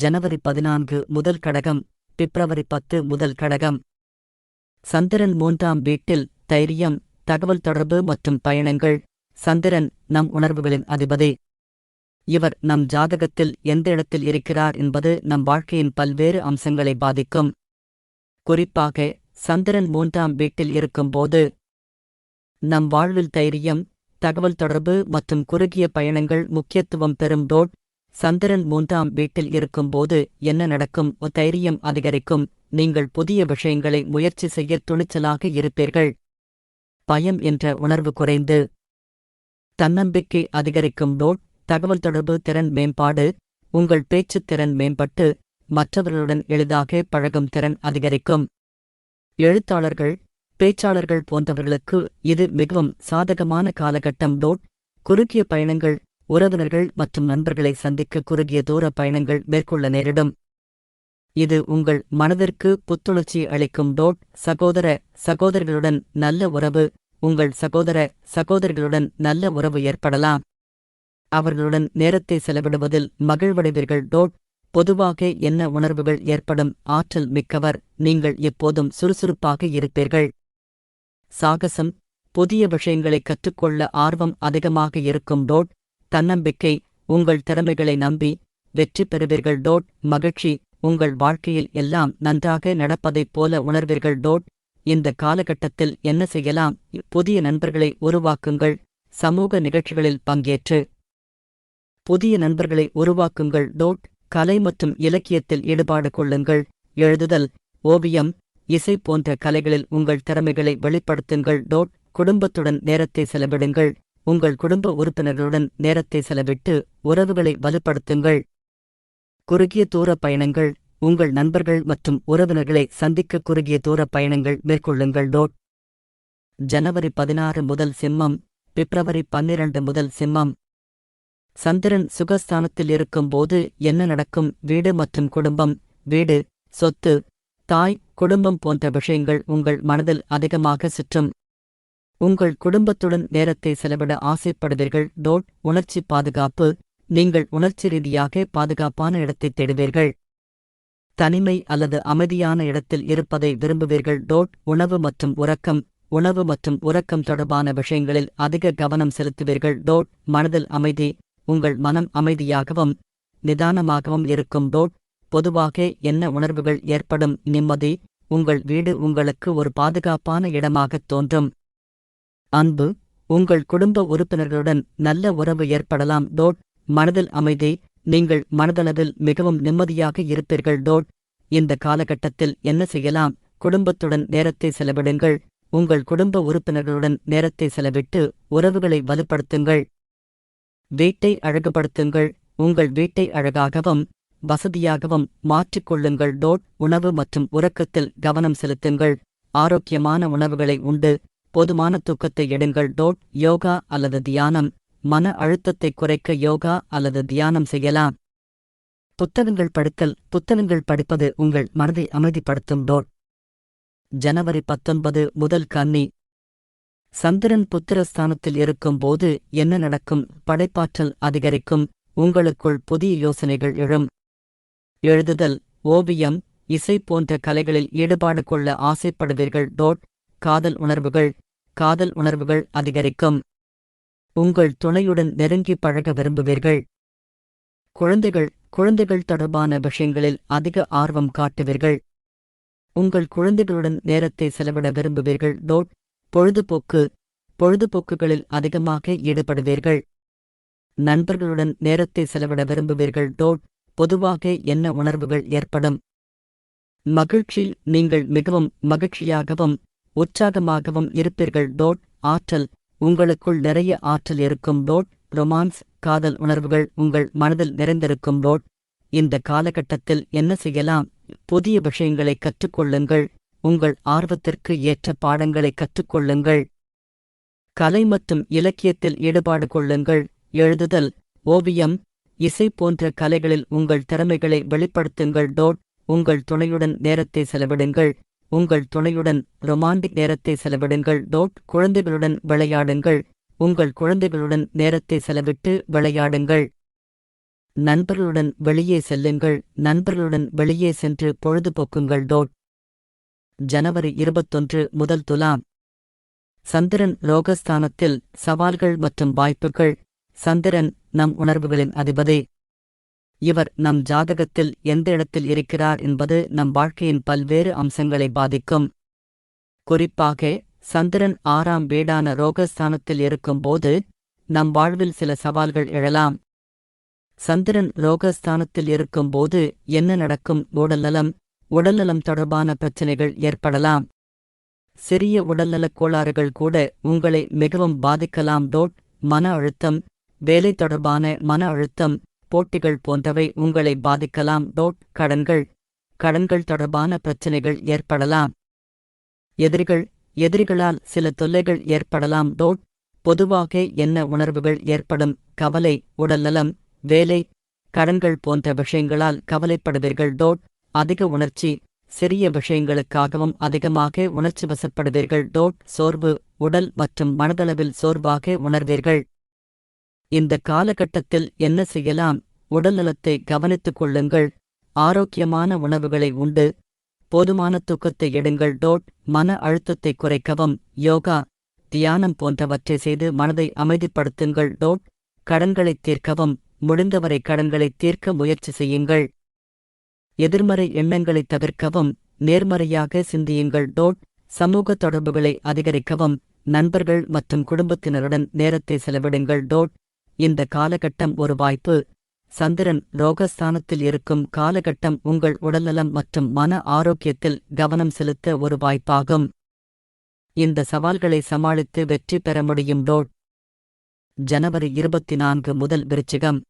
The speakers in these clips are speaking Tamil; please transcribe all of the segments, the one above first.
ஜனவரி 14 முதல் கடகம், பிப்ரவரி 10 முதல் கடகம். சந்திரன் 3ஆம் வீட்டில் தைரியம், தகவல் தொடர்பு மற்றும் பயணங்கள். சந்திரன் நம் உணர்வுகளின் அதிபதி. இவர் நம் ஜாதகத்தில் எந்த இடத்தில் இருக்கிறார் என்பது நம் வாழ்க்கையின் பல்வேறு அம்சங்களை பாதிக்கும். குறிப்பாக சந்திரன் 3ஆம் வீட்டில் இருக்கும்போது நம் வாழ்வில் தைரியம், தகவல் தொடர்பு மற்றும் குறுகிய பயணங்கள் முக்கியத்துவம் பெறும். சந்திரன் 3ஆம் வீட்டில் இருக்கும்போது என்ன நடக்கும்? தைரியம் அதிகரிக்கும். நீங்கள் புதிய விஷயங்களை முயற்சி செய்ய துணிச்சலாக இருப்பீர்கள். பயம் என்ற உணர்வு குறைந்து தன்னம்பிக்கை அதிகரிக்கும். தகவல் தொடர்பு திறன் மேம்பாடு. உங்கள் பேச்சுத் திறன் மேம்பட்டு மற்றவர்களுடன் எளிதாக பழகும் திறன் அதிகரிக்கும். எழுத்தாளர்கள், பேச்சாளர்கள் போன்றவர்களுக்கு இது மிகவும் சாதகமான காலகட்டம். குறுகிய பயணங்கள். உறவினர்கள் மற்றும் நண்பர்களை சந்திக்க குறுகிய தூர பயணங்கள் மேற்கொள்ள நேரிடும். இது உங்கள் மனதிற்கு புத்துணர்ச்சி அளிக்கும். சகோதர சகோதரிகளுடன் நல்ல உறவு. உங்கள் சகோதர சகோதரிகளுடன் நல்ல உறவு ஏற்படலாம். அவர்களுடன் நேரத்தை செலவிடுவதில் மகிழ்வடைவீர்கள். பொதுவாக என்ன உணர்வுகள் ஏற்படும்? ஆற்றல் மிக்கவர். நீங்கள் எப்போதும் சுறுசுறுப்பாக இருப்பீர்கள். சாகசம். புதிய விஷயங்களை கற்றுக்கொள்ள ஆர்வம் அதிகமாக இருக்கும். தன்னம்பிக்கை. உங்கள் திறமைகளை நம்பி வெற்றி பெறுவீர்கள். மகிழ்ச்சி. உங்கள் வாழ்க்கையில் எல்லாம் நன்றாக நடப்பதைப் போல உணர்வீர்கள். இந்த காலகட்டத்தில் என்ன செய்யலாம்? புதிய நண்பர்களை உருவாக்குங்கள். சமூக நிகழ்ச்சிகளில் பங்கேற்று புதிய நண்பர்களை உருவாக்குங்கள். கலை மற்றும் இலக்கியத்தில் ஈடுபாடு கொள்ளுங்கள். எழுதுதல், ஓவியம், இசை போன்ற கலைகளில் உங்கள் திறமைகளை வெளிப்படுத்துங்கள். குடும்பத்துடன் நேரத்தை செலவிடுங்கள். உங்கள் குடும்ப உறுப்பினர்களுடன் நேரத்தை செலவிட்டு உறவுகளை வலுப்படுத்துங்கள். குறுகிய தூர பயணங்கள். உங்கள் நண்பர்கள் மற்றும் உறவினர்களை சந்திக்க குறுகிய தூர பயணங்கள் மேற்கொள்ளுங்கள். ஜனவரி 16 முதல் சிம்மம், பிப்ரவரி 12 முதல் சிம்மம். சந்திரன் சுகஸ்தானத்தில் இருக்கும்போது என்ன நடக்கும்? வீடு மற்றும் குடும்பம். வீடு, சொத்து, தாய், குடும்பம் போன்ற விஷயங்கள் உங்கள் மனதில் அதிகமாக சுற்றும். உங்கள் குடும்பத்துடன் நேரத்தை செலவிட ஆசைப்படுவீர்கள். உணர்ச்சி பாதுகாப்பு. நீங்கள் உணர்ச்சி ரீதியாக பாதுகாப்பான இடத்தை தேடுவீர்கள். தனிமை அல்லது அமைதியான இடத்தில் இருப்பதை விரும்புவீர்கள். உணவு மற்றும் உறக்கம். உணவு மற்றும் உறக்கம் தொடர்பான விஷயங்களில் அதிக கவனம் செலுத்துவீர்கள். மனதில் அமைதி. உங்கள் மனம் அமைதியாகவும் நிதானமாகவும் இருக்கும். பொதுவாக என்ன உணர்வுகள் ஏற்படும்? நிம்மதி. உங்கள் வீடு உங்களுக்கு ஒரு பாதுகாப்பான இடமாகத் தோன்றும். அன்பு. உங்கள் குடும்ப உறுப்பினர்களுடன் நல்ல உறவு ஏற்படலாம். மனதில் அமைதி. நீங்கள் மனதளவில் மிகவும் நிம்மதியாக இருப்பீர்கள். இந்த காலகட்டத்தில் என்ன செய்யலாம்? குடும்பத்துடன் நேரத்தை செலவிடுங்கள். உங்கள் குடும்ப உறுப்பினர்களுடன் நேரத்தை செலவிட்டு உறவுகளை வலுப்படுத்துங்கள். வீட்டை அழகுபடுத்துங்கள். உங்கள் வீட்டை அழகாகவும் வசதியாகவும் மாற்றிக்கொள்ளுங்கள். உணவு மற்றும் உறக்கத்தில் கவனம் செலுத்துங்கள். ஆரோக்கியமான உணவுகளை உண்டு போதுமான தூக்கத்தை எடுங்கள். யோகா அல்லது தியானம். மன அழுத்தத்தை குறைக்க யோகா அல்லது தியானம் செய்யலாம். புத்தகங்கள் படித்தல். புத்தகங்கள் படிப்பது உங்கள் மனதை அமைதிப்படுத்தும். ஜனவரி 19 முதல் கன்னி. சந்திரன் புத்திரஸ்தானத்தில் இருக்கும்போது என்ன நடக்கும்? படைப்பாற்றல் அதிகரிக்கும். உங்களுக்குள் புதிய யோசனைகள் எழும். எழுதுதல், ஓவியம், இசை போன்ற கலைகளில் ஈடுபாடு கொள்ள ஆசைப்படுவீர்கள். காதல் உணர்வுகள். காதல் உணர்வுகள் அதிகரிக்கும். உங்கள் துணையுடன் நெருங்கி பழக விரும்புவீர்கள். குழந்தைகள். குழந்தைகள் தொடர்பான விஷயங்களில் அதிக ஆர்வம் காட்டுவீர்கள். உங்கள் குழந்தைகளுடன் நேரத்தை செலவிட விரும்புவீர்கள். பொழுதுபோக்கு. பொழுதுபோக்குகளில் அதிகமாக ஈடுபடுவீர்கள். நண்பர்களுடன் நேரத்தை செலவிட விரும்புவீர்கள். பொதுவாக என்ன உணர்வுகள் ஏற்படும்? மகிழ்ச்சி. நீங்கள் மிகவும் மகிழ்ச்சியாகவும் உற்சாகமாகவும் இருப்பீர்கள். ஆற்றல். உங்களுக்குள் நிறைய ஆற்றல் இருக்கும். ரொமான்ஸ். காதல் உணர்வுகள் உங்கள் மனதில் நிறைந்திருக்கும். இந்த காலகட்டத்தில் என்ன செய்யலாம்? புதிய விஷயங்களை கற்றுக்கொள்ளுங்கள். உங்கள் ஆர்வத்திற்கு ஏற்ற பாடங்களை கற்றுக்கொள்ளுங்கள். கலை மற்றும் இலக்கியத்தில் ஈடுபாடு கொள்ளுங்கள். எழுதுதல், ஓவியம், இசை போன்ற கலைகளில் உங்கள் திறமைகளை வெளிப்படுத்துங்கள். உங்கள் துணையுடன் நேரத்தை செலவிடுங்கள். உங்கள் துணையுடன் ரொமாண்டிக் நேரத்தை செலவிடுங்கள். குழந்தைகளுடன் விளையாடுங்கள். உங்கள் குழந்தைகளுடன் நேரத்தை செலவிட்டு விளையாடுங்கள். நண்பர்களுடன் வெளியே செல்லுங்கள். நண்பர்களுடன் வெளியே சென்று பொழுதுபோக்குங்கள். ஜனவரி 21 முதல் துலாம். சந்திரன் ரோகஸ்தானத்தில். சவால்கள் மற்றும் வாய்ப்புகள். சந்திரன் நம் உணர்வுகளின் அதிபதி. இவர் நம் ஜாதகத்தில் எந்த இடத்தில் இருக்கிறார் என்பது நம் வாழ்க்கையின் பல்வேறு அம்சங்களை பாதிக்கும். குறிப்பாக சந்திரன் 6ஆம் வீடான ரோகஸ்தானத்தில் இருக்கும்போது நம் வாழ்வில் சில சவால்கள் எழலாம். சந்திரன் ரோகஸ்தானத்தில் இருக்கும்போது என்ன நடக்கும்? உடல்நலம் தொடர்பான பிரச்சினைகள் ஏற்படலாம். சிறிய உடல்நலக் கோளாறுகள் கூட உங்களை மிகவும் பாதிக்கலாம். மன அழுத்தம், வேலை தொடர்பான மன அழுத்தம், போட்டிகள் போன்றவை உங்களை பாதிக்கலாம். கடன்கள் தொடர்பான பிரச்சினைகள் ஏற்படலாம். எதிரிகளால் சில தொல்லைகள் ஏற்படலாம். பொதுவாக என்ன உணர்வுகள் ஏற்படும்? கவலை, உடல்நலம், வேலை, கடன்கள் போன்ற விஷயங்களால் கவலைப்படுவீர்கள். அதிக உணர்ச்சி, சிறிய விஷயங்களுக்காகவும் அதிகமாக உணர்ச்சி வசப்படுவீர்கள். சோர்வு, உடல் மற்றும் மனதளவில் சோர்வாக உணர்வீர்கள். இந்த காலகட்டத்தில் என்ன செய்யலாம்? உடல்நலத்தை கவனித்துக் கொள்ளுங்கள். ஆரோக்கியமான உணவுகளை உண்டு போதுமான தூக்கத்தை எடுங்கள். மன அழுத்தத்தை குறைக்கவும் யோகா, தியானம் போன்றவற்றை செய்து மனதை அமைதிப்படுத்துங்கள். கடன்களைத் தீர்க்கவும் முடிந்தவரை கடன்களை தீர்க்க முயற்சி செய்யுங்கள். எதிர்மறை எண்ணங்களைத் தவிர்க்கவும் நேர்மறையாக சிந்தியுங்கள். சமூக தொடர்புகளை அதிகரிக்கவும் நண்பர்கள் மற்றும் குடும்பத்தினருடன் நேரத்தை செலவிடுங்கள். இந்த காலகட்டம் ஒரு வாய்ப்பு. சந்திரன் ரோகஸ்தானத்தில் இருக்கும் காலகட்டம் உங்கள் உடல்நலம் மற்றும் மன ஆரோக்கியத்தில் கவனம் செலுத்த ஒரு வாய்ப்பாகும். இந்த சவால்களை சமாளித்து வெற்றி பெற முடியும். ஜனவரி 24 முதல் விருச்சிகம்.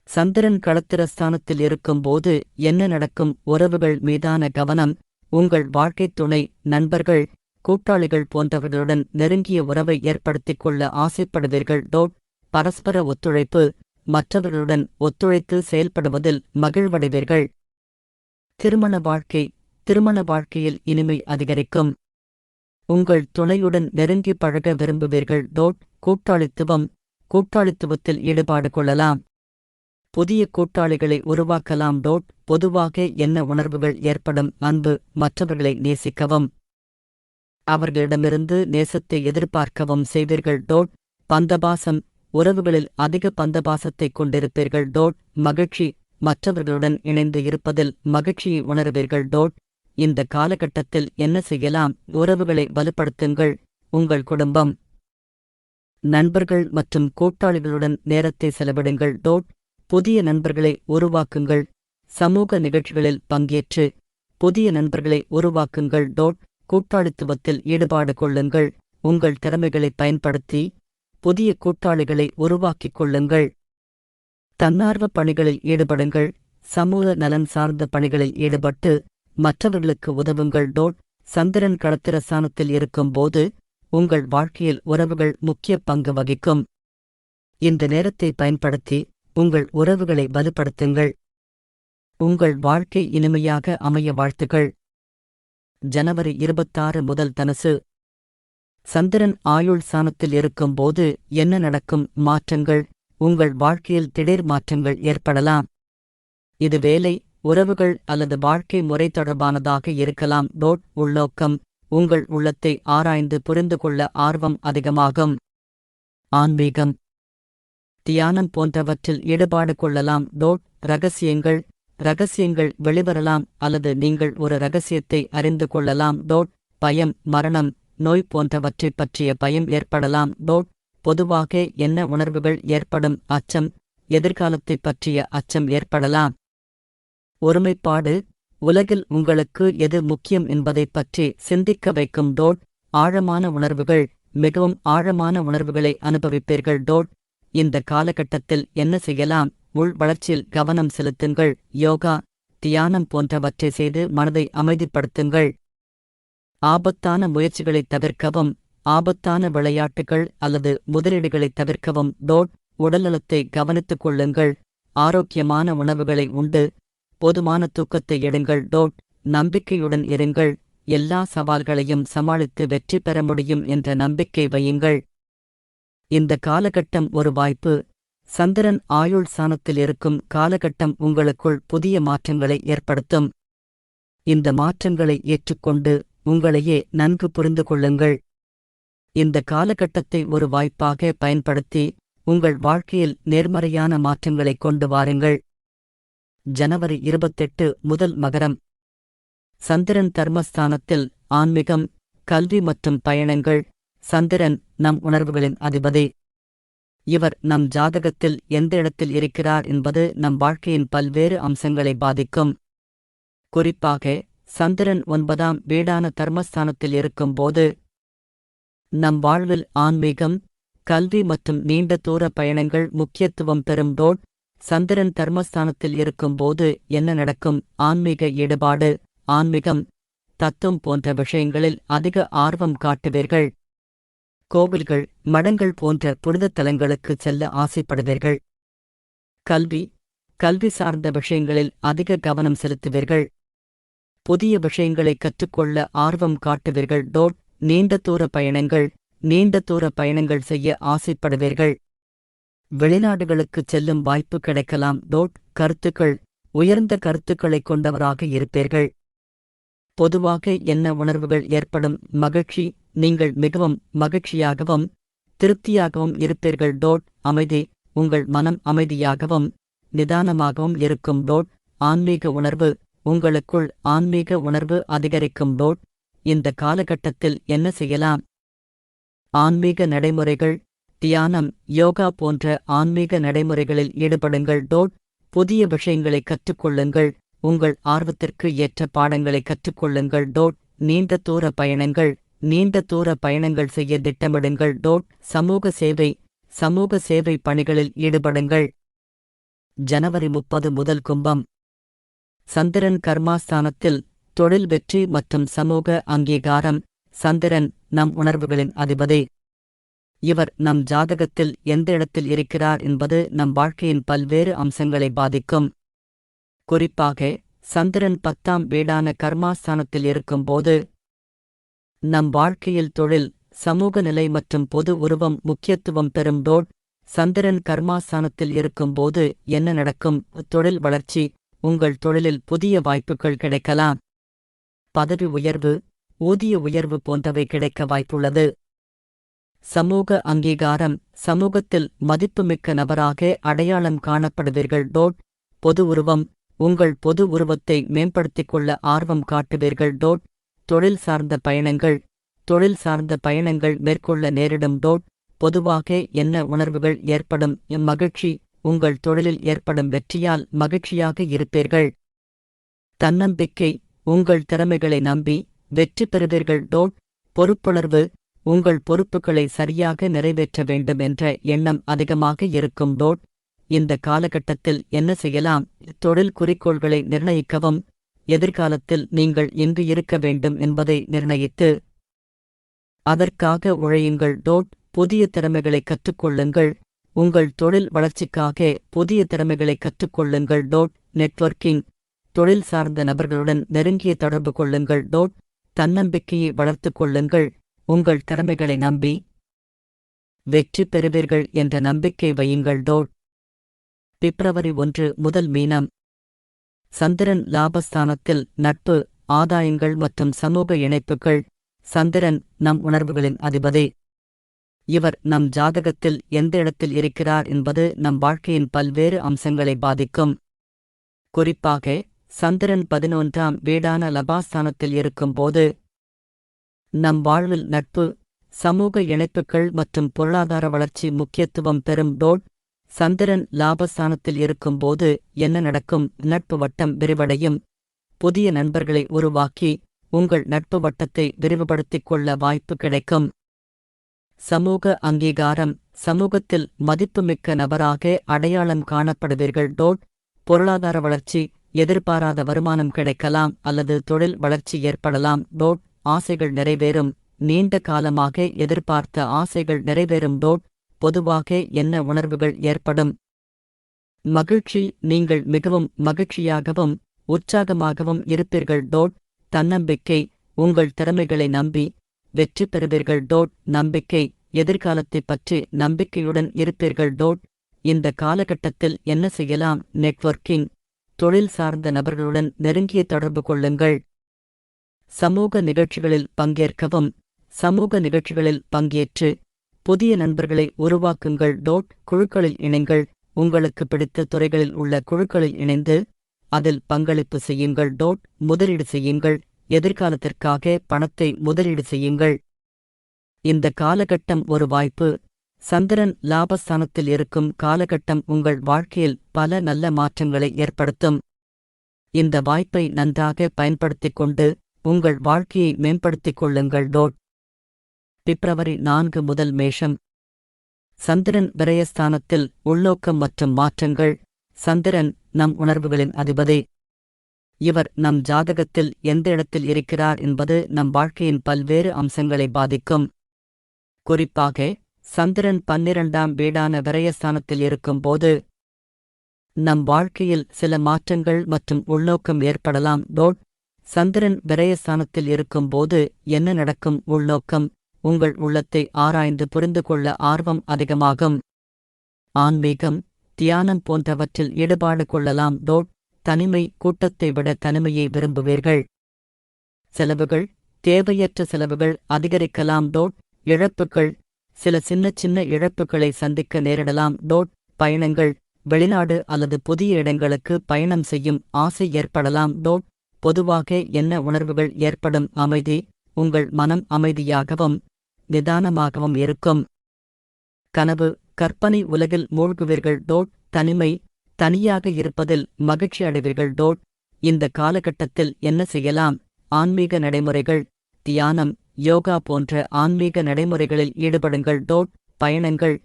சந்திரன் களத்திரஸ்தானத்தில் இருக்கும்போது என்ன நடக்கும்? உறவுகள் மீதான கவனம். உங்கள் வாழ்க்கைத் துணை, நண்பர்கள், கூட்டாளிகள் போன்றவர்களுடன் நெருங்கிய உறவை ஏற்படுத்திக் கொள்ள ஆசைப்படுவீர்கள். பரஸ்பர ஒத்துழைப்பு. மற்றவர்களுடன் ஒத்துழைத்து செயல்படுவதில் மகிழ்வடைவீர்கள். திருமண வாழ்க்கையில் இனிமை அதிகரிக்கும். உங்கள் துணையுடன் நெருங்கி பழக விரும்புவீர்கள். கூட்டாளித்துவத்தில் ஈடுபாடு கொள்ளலாம். புதிய கூட்டாளிகளை உருவாக்கலாம். பொதுவாக என்ன உணர்வுகள் ஏற்படும்? அன்பு, மற்றவர்களை நேசிக்கவும் அவர்களிடமிருந்து நேசத்தை எதிர்பார்க்கவும் செய்வீர்கள். பந்தபாசம், உறவுகளில் அதிக பந்தபாசத்தைக் கொண்டிருப்பீர்கள். மகிழ்ச்சி, மற்றவர்களுடன் இணைந்து இருப்பதில் மகிழ்ச்சியை உணர்வீர்கள். இந்த காலகட்டத்தில் என்ன செய்யலாம்? உறவுகளை வலுப்படுத்துங்கள். உங்கள் குடும்பம், நண்பர்கள் மற்றும் கூட்டாளிகளுடன் நேரத்தை செலவிடுங்கள். புதிய நண்பர்களை உருவாக்குங்கள். சமூக நிகழ்ச்சிகளில் பங்கேற்று புதிய நண்பர்களை உருவாக்குங்கள். கூட்டாளித்துவத்தில் ஈடுபாடு கொள்ளுங்கள். உங்கள் திறமைகளை பயன்படுத்தி புதிய கூட்டாளிகளை உருவாக்கிக் கொள்ளுங்கள். தன்னார்வ பணிகளில் ஈடுபடுங்கள். சமூக நலன் சார்ந்த பணிகளில் ஈடுபட்டு மற்றவர்களுக்கு உதவுங்கள். சந்திரன் களத்திரஸ்தானத்தில் இருக்கும்போது உங்கள் வாழ்க்கையில் உறவுகள் முக்கிய பங்கு வகிக்கும். இந்த நேரத்தை பயன்படுத்தி உங்கள் உறவுகளை வலுப்படுத்துங்கள். உங்கள் வாழ்க்கை இனிமையாக அமைய வாழ்த்துக்கள். ஜனவரி 26 முதல் தனுசு. சந்திரன் ஆயுள் ஸ்தானத்தில் இருக்கும்போது என்ன நடக்கும்? மாற்றங்கள். உங்கள் வாழ்க்கையில் திடீர் மாற்றங்கள் ஏற்படலாம். இது வேலை, உறவுகள் அல்லது வாழ்க்கை முறை தொடர்பானதாக இருக்கலாம். உள்நோக்கம். உங்கள் உள்ளத்தை ஆராய்ந்து புரிந்து கொள்ள ஆர்வம் அதிகமாகும். ஆன்மீகம், தியானம் போன்றவற்றில் ஈடுபாடு கொள்ளலாம். ரகசியங்கள் வெளிவரலாம் அல்லது நீங்கள் ஒரு ரகசியத்தை அறிந்து கொள்ளலாம். பயம், மரணம், நோய் போன்றவற்றைப் பற்றிய பயம் ஏற்படலாம். பொதுவாக என்ன உணர்வுகள் ஏற்படும்? அச்சம், எதிர்காலத்தைப் பற்றிய அச்சம் ஏற்படலாம். ஒருமைப்பாடு, உலகில் உங்களுக்கு எது முக்கியம் என்பதைப் பற்றி சிந்திக்க வைக்கும். ஆழமான உணர்வுகள், மிகவும் ஆழமான உணர்வுகளை அனுபவிப்பீர்கள். இந்த காலகட்டத்தில் என்ன செய்யலாம்? உள் வளர்ச்சியில் கவனம் செலுத்துங்கள். யோகா, தியானம் போன்றவற்றை செய்து மனதை அமைதிப்படுத்துங்கள். ஆபத்தான முயற்சிகளைத் தவிர்க்கவும், ஆபத்தான விளையாட்டுகள் அல்லது முதலீடுகளைத் தவிர்க்கவும். உடல்நலத்தை கவனித்துக் கொள்ளுங்கள். ஆரோக்கியமான உணவுகளை உண்டு போதுமான தூக்கத்தை எடுங்கள். நம்பிக்கையுடன் இருங்கள். எல்லா சவால்களையும் சமாளித்து வெற்றி பெற முடியும் என்ற நம்பிக்கை வையுங்கள். இந்த காலகட்டம் ஒரு வாய்ப்பு. சந்திரன் ஆயுள் ஸ்தானத்தில் இருக்கும் காலகட்டம் உங்களுக்குள் புதிய மாற்றங்களை ஏற்படுத்தும். இந்த மாற்றங்களை ஏற்றுக்கொண்டு உங்களையே நன்கு புரிந்து கொள்ளுங்கள். இந்த காலகட்டத்தை ஒரு வாய்ப்பாக பயன்படுத்தி உங்கள் வாழ்க்கையில் நேர்மறையான மாற்றங்களைக் கொண்டு வாருங்கள். ஜனவரி 28 முதல் மகரம். சந்திரன் தர்மஸ்தானத்தில் ஆன்மீகம், கல்வி மற்றும் பயணங்கள். சந்திரன் நம் உணர்வுகளின் அதிபதி. இவர் நம் ஜாதகத்தில் எந்த இடத்தில் இருக்கிறார் என்பது நம் வாழ்க்கையின் பல்வேறு அம்சங்களை பாதிக்கும். குறிப்பாக சந்திரன் 9ஆம் வீடான தர்மஸ்தானத்தில் இருக்கும்போது நம் வாழ்வில் ஆன்மீகம், கல்வி மற்றும் நீண்ட தூர பயணங்கள் முக்கியத்துவம் பெறும். சந்திரன் தர்மஸ்தானத்தில் இருக்கும்போது என்ன நடக்கும்? ஆன்மீக ஈடுபாடு, ஆன்மீகம், தத்துவம் போன்ற விஷயங்களில் அதிக ஆர்வம் காட்டுவீர்கள். கோவில்கள், மடங்கள் போன்ற புனிதத் தலங்களுக்குச் செல்ல ஆசைப்படுவீர்கள். கல்வி சார்ந்த விஷயங்களில் அதிக கவனம் செலுத்துவீர்கள். புதிய விஷயங்களை கற்றுக்கொள்ள ஆர்வம் காட்டுவீர்கள். நீண்ட தூர பயணங்கள் செய்ய ஆசைப்படுவீர்கள். வெளிநாடுகளுக்குச் செல்லும் வாய்ப்பு கிடைக்கலாம். கருத்துக்கள், உயர்ந்த கருத்துக்களைக் கொண்டவராக இருப்பீர்கள். பொதுவாக என்ன உணர்வுகள் ஏற்படும்? மகிழ்ச்சி, நீங்கள் மிகவும் மகிழ்ச்சியாகவும் திருப்தியாகவும் இருப்பீர்கள். அமைதி, உங்கள் மனம் அமைதியாகவும் நிதானமாகவும் இருக்கும். ஆன்மீக உணர்வு, உங்களுக்குள் ஆன்மீக உணர்வு அதிகரிக்கும். இந்த காலகட்டத்தில் என்ன செய்யலாம்? ஆன்மீக நடைமுறைகள், தியானம், யோகா போன்ற ஆன்மீக நடைமுறைகளில் ஈடுபடுங்கள். புதிய விஷயங்களை கற்றுக்கொள்ளுங்கள். உங்கள் ஆர்வத்திற்கு ஏற்ற பாடங்களை கற்றுக்கொள்ளுங்கள். நீண்ட தூர பயணங்கள் செய்ய திட்டமிடுங்கள். சமூக சேவை பணிகளில் ஈடுபடுங்கள். ஜனவரி 30 முதல் கும்பம். சந்திரன் கர்மாஸ்தானத்தில் தொழில் வெற்றி மற்றும் சமூக அங்கீகாரம். சந்திரன் நம் உணர்வுகளின் அதிபதி. இவர் நம் ஜாதகத்தில் எந்த இடத்தில் இருக்கிறார் என்பது நம் வாழ்க்கையின் பல்வேறு அம்சங்களை பாதிக்கும். குறிப்பாக சந்திரன் 10ஆம் வீடான கர்மாஸ்தானத்தில் இருக்கும்போது நம் வாழ்க்கையில் தொழில், சமூக நிலை மற்றும் பொது உருவம் முக்கியத்துவம் பெறும். சந்திரன் கர்மாஸ்தானத்தில் இருக்கும்போது என்ன நடக்கும்? தொழில் வளர்ச்சி, உங்கள் தொழிலில் புதிய வாய்ப்புகள் கிடைக்கலாம். பதவி உயர்வு, ஊதிய உயர்வு போன்றவை கிடைக்க வாய்ப்புள்ளது. சமூக அங்கீகாரம், சமூகத்தில் மதிப்புமிக்க நபராக அடையாளம் காணப்படுவீர்கள். பொது உருவம், உங்கள் பொது உருவத்தை மேம்படுத்திக் கொள்ள ஆர்வம் காட்டுவீர்கள். தொழில் சார்ந்த பயணங்கள் மேற்கொள்ள நேரிடும். பொதுவாக என்ன உணர்வுகள் ஏற்படும்? மகிழ்ச்சி, உங்கள் தொழிலில் ஏற்படும் வெற்றியால் மகிழ்ச்சியாக இருப்பீர்கள். தன்னம்பிக்கை, உங்கள் திறமைகளை நம்பி வெற்றி பெறுவீர்கள். பொறுப்புணர்வு, உங்கள் பொறுப்புகளை சரியாக நிறைவேற்ற வேண்டும் என்ற எண்ணம் அதிகமாக இருக்கும். இந்த காலகட்டத்தில் என்ன செய்யலாம்? தொழில் குறிக்கோள்களை நிர்ணயிக்கவும், எதிர்காலத்தில் நீங்கள் எங்கு இருக்க வேண்டும் என்பதை நிர்ணயித்து அதற்காக உழையுங்கள். புதிய திறமைகளை கற்றுக்கொள்ளுங்கள். உங்கள் தொழில் வளர்ச்சிக்காக புதிய திறமைகளை கற்றுக்கொள்ளுங்கள். நெட்வொர்க்கிங், தொழில் சார்ந்த நபர்களுடன் நெருங்கிய தொடர்பு கொள்ளுங்கள். தன்னம்பிக்கையை வளர்த்துக் கொள்ளுங்கள். உங்கள் திறமைகளை நம்பி வெற்றி பெறுவீர்கள் என்ற நம்பிக்கை வையுங்கள். பிப்ரவரி 1 முதல் மீனம். சந்திரன் லாபஸ்தானத்தில் நட்பு, ஆதாயங்கள் மற்றும் சமூக இணைப்புகள். சந்திரன் நம் உணர்வுகளின் அதிபதி. இவர் நம் ஜாதகத்தில் எந்த இடத்தில் இருக்கிறார் என்பது நம் வாழ்க்கையின் பல்வேறு அம்சங்களை பாதிக்கும். குறிப்பாக சந்திரன் 11ஆம் வீடான லாபஸ்தானத்தில் இருக்கும்போது நம் வாழ்வில் நட்பு, சமூக இணைப்புகள் மற்றும் பொருளாதார வளர்ச்சி முக்கியத்துவம் பெறும். சந்திரன் லாபஸ்தானத்தில் இருக்கும்போது என்ன நடக்கும்? நட்பு வட்டம் விரிவடையும். புதிய நண்பர்களை உருவாக்கி உங்கள் நட்பு வட்டத்தை விரிவுபடுத்திக் கொள்ள வாய்ப்பு கிடைக்கும். சமூக அங்கீகாரம், சமூகத்தில் மதிப்புமிக்க நபராக அடையாளம் காணப்படுவீர்கள். பொருளாதார வளர்ச்சி, எதிர்பாராத வருமானம் கிடைக்கலாம் அல்லது தொழில் வளர்ச்சி ஏற்படலாம். ஆசைகள் நிறைவேறும், நீண்ட காலமாக எதிர்பார்த்த ஆசைகள் நிறைவேறும். பொதுவாக என்ன உணர்வுகள் ஏற்படும்? மகிழ்ச்சி, நீங்கள் மிகவும் மகிழ்ச்சியாகவும் உற்சாகமாகவும் இருப்பீர்கள். தன்னம்பிக்கை, உங்கள் திறமைகளை நம்பி வெற்றி பெறுவீர்கள். நம்பிக்கை, எதிர்காலத்தைப் பற்றி நம்பிக்கையுடன் இருப்பீர்கள். இந்த காலகட்டத்தில் என்ன செய்யலாம்? நெட்வொர்க்கிங், தொழில் சார்ந்த நபர்களுடன் நெருங்கிய தொடர்பு கொள்ளுங்கள். சமூக நிகழ்ச்சிகளில் பங்கேற்கவும். சமூக நிகழ்ச்சிகளில் பங்கேற்று புதிய நண்பர்களை உருவாக்குங்கள். குழுக்களில் இணைங்கள். உங்களுக்கு பிடித்த துறைகளில் உள்ள குழுக்களில் இணைந்து அதில் பங்களிப்பு செய்யுங்கள். முதலீடு செய்யுங்கள். எதிர்காலத்திற்காக பணத்தை முதலீடு செய்யுங்கள். இந்த காலகட்டம் ஒரு வாய்ப்பு. சந்திரன் லாபஸ்தானத்தில் இருக்கும் காலகட்டம் உங்கள் வாழ்க்கையில் பல நல்ல மாற்றங்களை ஏற்படுத்தும். இந்த வாய்ப்பை நன்றாக பயன்படுத்திக் கொண்டு உங்கள் வாழ்க்கையை மேம்படுத்திக் கொள்ளுங்கள். பிப்ரவரி 4 முதல் மேஷம். சந்திரன் விரயஸ்தானத்தில் உள்நோக்கம் மற்றும் மாற்றங்கள். சந்திரன் நம் உணர்வுகளின் அதிபதி. இவர் நம் ஜாதகத்தில் எந்த இடத்தில் இருக்கிறார் என்பது நம் வாழ்க்கையின் பல்வேறு அம்சங்களை பாதிக்கும். குறிப்பாக சந்திரன் 12ஆம் வீடான விரயஸ்தானத்தில் இருக்கும்போது நம் வாழ்க்கையில் சில மாற்றங்கள் மற்றும் உள்நோக்கம் ஏற்படலாம். சந்திரன் விரயஸ்தானத்தில் இருக்கும்போது என்ன நடக்கும்? உள்நோக்கம். உங்கள் உள்ளத்தை ஆராய்ந்து புரிந்து கொள்ள ஆர்வம் அதிகமாகும். ஆன்மீகம், தியானம் போன்றவற்றில் ஈடுபாடு கொள்ளலாம். தனிமை. கூட்டத்தை விட தனிமையை விரும்புவீர்கள். செலவுகள். தேவையற்ற செலவுகள் அதிகரிக்கலாம். இழப்புகள். சில சின்ன இழப்புகளை சந்திக்க நேரிடலாம். பயணங்கள். வெளிநாடு அல்லது புதிய இடங்களுக்கு பயணம் செய்யும் ஆசை ஏற்படலாம். பொதுவாக என்ன உணர்வுகள் ஏற்படும்? அமைதி. உங்கள் மனம் அமைதியாகவும் நிதானமாகவும் இருக்கும். கனவு. கற்பனை உலகில் மூழ்குவீர்கள். தனிமை. தனியாக இருப்பதில் மகிழ்ச்சி அடைவீர்கள். இந்த காலகட்டத்தில் என்ன செய்யலாம்? ஆன்மீக நடைமுறைகள். தியானம், யோகா போன்ற ஆன்மீக நடைமுறைகளில் ஈடுபடுங்கள். பயணங்கள்.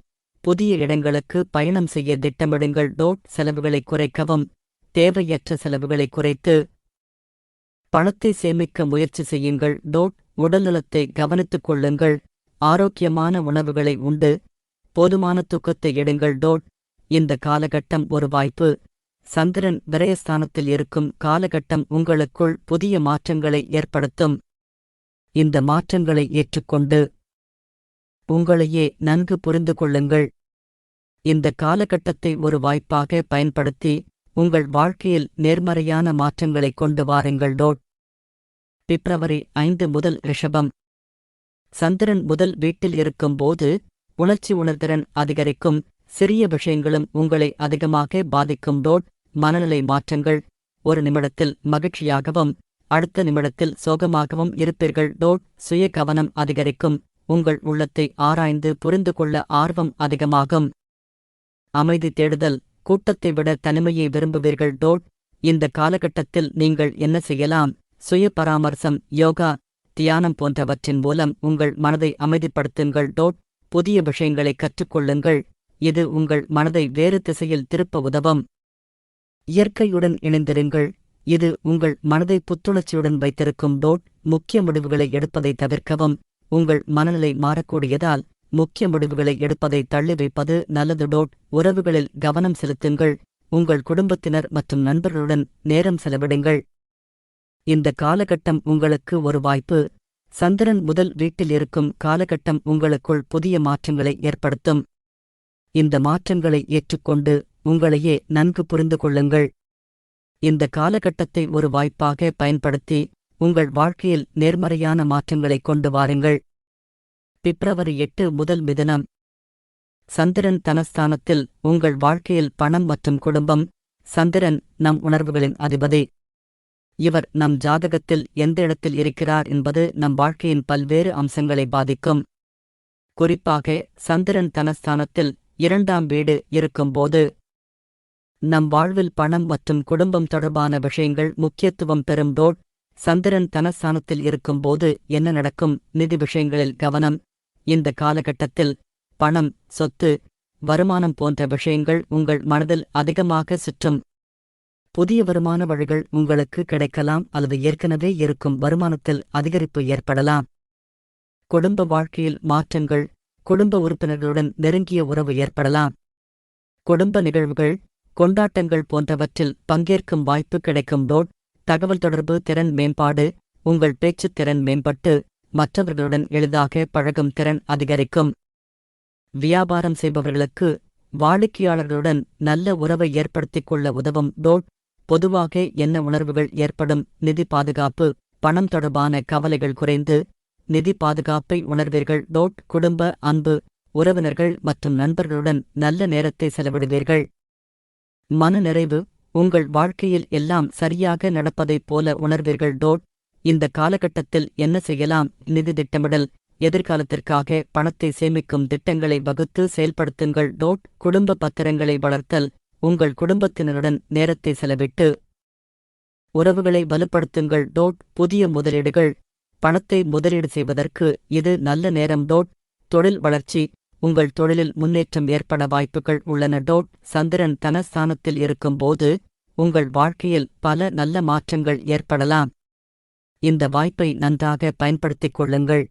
புதிய இடங்களுக்கு பயணம் செய்ய திட்டமிடுங்கள். செலவுகளை குறைக்கவும். தேவையற்ற செலவுகளை குறைத்து பணத்தை சேமிக்க முயற்சி செய்யுங்கள். உடல்நலத்தை கவனித்துக் கொள்ளுங்கள். ஆரோக்கியமான உணவுகளை உண்டு போதுமான தூக்கத்தை எடுங்கள். இந்த காலகட்டம் ஒரு வாய்ப்பு. சந்திரன் விரயஸ்தானத்தில் இருக்கும் காலகட்டம் உங்களுக்குள் புதிய மாற்றங்களை ஏற்படுத்தும். இந்த மாற்றங்களை ஏற்றுக்கொண்டு உங்களையே நன்கு புரிந்து கொள்ளுங்கள். இந்த காலகட்டத்தை ஒரு வாய்ப்பாக பயன்படுத்தி உங்கள் வாழ்க்கையில் நேர்மறையான மாற்றங்களை கொண்டு வாருங்கள். பிப்ரவரி 5 முதல் ரிஷபம். சந்திரன் முதல் வீட்டில் இருக்கும்போது உணர்ச்சி உணர்திறன் அதிகரிக்கும். சிறிய விஷயங்களும் உங்களை அதிகமாக பாதிக்கும். மனநிலை மாற்றங்கள். ஒரு நிமிடத்தில் மகிழ்ச்சியாகவும் அடுத்த நிமிடத்தில் சோகமாகவும் இருப்பீர்கள். சுய கவனம் அதிகரிக்கும். உங்கள் உள்ளத்தை ஆராய்ந்து புரிந்து கொள்ள ஆர்வம் அதிகமாகும். அமைதி தேடுதல். கூட்டத்தை விட தனிமையை விரும்புவீர்கள். இந்த காலகட்டத்தில் நீங்கள் என்ன செய்யலாம்? சுய பராமர்சம், யோகா, தியானம் போன்றவற்றின் மூலம் உங்கள் மனதை அமைதிப்படுத்துங்கள். புதிய விஷயங்களை கற்றுக்கொள்ளுங்கள். இது உங்கள் மனதை வேறு திசையில் திருப்ப உதவும். இயற்கையுடன் இணைந்திருங்கள். இது உங்கள் மனதை புத்துணர்ச்சியுடன் வைத்திருக்கும். முக்கிய முடிவுகளை எடுப்பதை தவிர்க்கவும். உங்கள் மனநிலை மாறக்கூடியதால் முக்கிய முடிவுகளை எடுப்பதை தள்ளி வைப்பது நல்லது. உறவுகளில் கவனம் செலுத்துங்கள். உங்கள் குடும்பத்தினர் மற்றும் நண்பர்களுடன் நேரம் செலவிடுங்கள். இந்த காலகட்டம் உங்களுக்கு ஒரு வாய்ப்பு. சந்திரன் முதல் வீட்டில் இருக்கும் காலகட்டம் உங்களுக்குள் புதிய மாற்றங்களை ஏற்படுத்தும். இந்த மாற்றங்களை ஏற்றுக்கொண்டு உங்களையே நன்கு புரிந்து கொள்ளுங்கள். இந்த காலகட்டத்தை ஒரு வாய்ப்பாக பயன்படுத்தி உங்கள் வாழ்க்கையில் நேர்மறையான மாற்றங்களை கொண்டு வாருங்கள். பிப்ரவரி 8 முதல் மிதுனம். சந்திரன் தனஸ்தானத்தில் உங்கள் வாழ்க்கையில் பணம் மற்றும் குடும்பம். சந்திரன் நம் உணர்வுகளின் அதிபதி. இவர் நம் ஜாதகத்தில் எந்த இடத்தில் இருக்கிறார் என்பது நம் வாழ்க்கையின் பல்வேறு அம்சங்களை பாதிக்கும். குறிப்பாக சந்திரன் தனஸ்தானத்தில் 2ஆம் வீடு இருக்கும்போது நம் வாழ்வில் பணம் மற்றும் குடும்பம் தொடர்பான விஷயங்கள் முக்கியத்துவம் பெறும். சந்திரன் தனஸ்தானத்தில் இருக்கும்போது என்ன நடக்கும்? நிதி விஷயங்களில் கவனம். இந்த காலகட்டத்தில் பணம், சொத்து, வருமானம் போன்ற விஷயங்கள் உங்கள் மனதில் அதிகமாக சுற்றும். புதிய வருமான வழிகள் உங்களுக்கு கிடைக்கலாம் அல்லது ஏற்கனவே இருக்கும் வருமானத்தில் அதிகரிப்பு ஏற்படலாம். குடும்ப வாழ்க்கையில் மாற்றங்கள். குடும்ப உறுப்பினர்களுடன் நெருங்கிய உறவு ஏற்படலாம். குடும்ப நிகழ்வுகள், கொண்டாட்டங்கள் போன்றவற்றில் பங்கேற்கும் வாய்ப்பு கிடைக்கும். தகவல் தொடர்பு திறன் மேம்பாடு. உங்கள் பேச்சுத் திறன் மேம்பட்டு மற்றவர்களுடன் எளிதாக பழகும் திறன் அதிகரிக்கும். வியாபாரம் செய்பவர்களுக்கு வாடிக்கையாளர்களுடன் நல்ல உறவை ஏற்படுத்திக் கொள்ள உதவும். பொதுவாக என்ன உணர்வுகள் ஏற்படும்? நிதி பாதுகாப்பு. பணம் தொடர்பான கவலைகள் குறைந்து நிதி பாதுகாப்பை உணர்வீர்கள். குடும்ப அன்பு. உறவினர்கள் மற்றும் நண்பர்களுடன் நல்ல நேரத்தை செலவிடுவீர்கள். மனநிறைவு. உங்கள் வாழ்க்கையில் எல்லாம் சரியாக நடப்பதைப் போல உணர்வீர்கள். இந்த காலகட்டத்தில் என்ன செய்யலாம்? நிதி திட்டமிடல். எதிர்காலத்திற்காக பணத்தை சேமிக்கும் திட்டங்களை வகுத்து செயல்படுத்துங்கள். குடும்ப பத்திரங்களை வளர்த்தல். உங்கள் குடும்பத்தினருடன் நேரத்தை செலவிட்டு உறவுகளை வலுப்படுத்துங்கள். புதிய முதலீடுகள். பணத்தை முதலீடு செய்வதற்கு இது நல்ல நேரம். தொழில் வளர்ச்சி. உங்கள் தொழிலில் முன்னேற்றம் ஏற்பட வாய்ப்புகள் உள்ளன. சந்திரன் தனஸ்தானத்தில் இருக்கும்போது உங்கள் வாழ்க்கையில் பல நல்ல மாற்றங்கள் ஏற்படலாம். இந்த வாய்ப்பை நன்றாக பயன்படுத்திக் கொள்ளுங்கள்.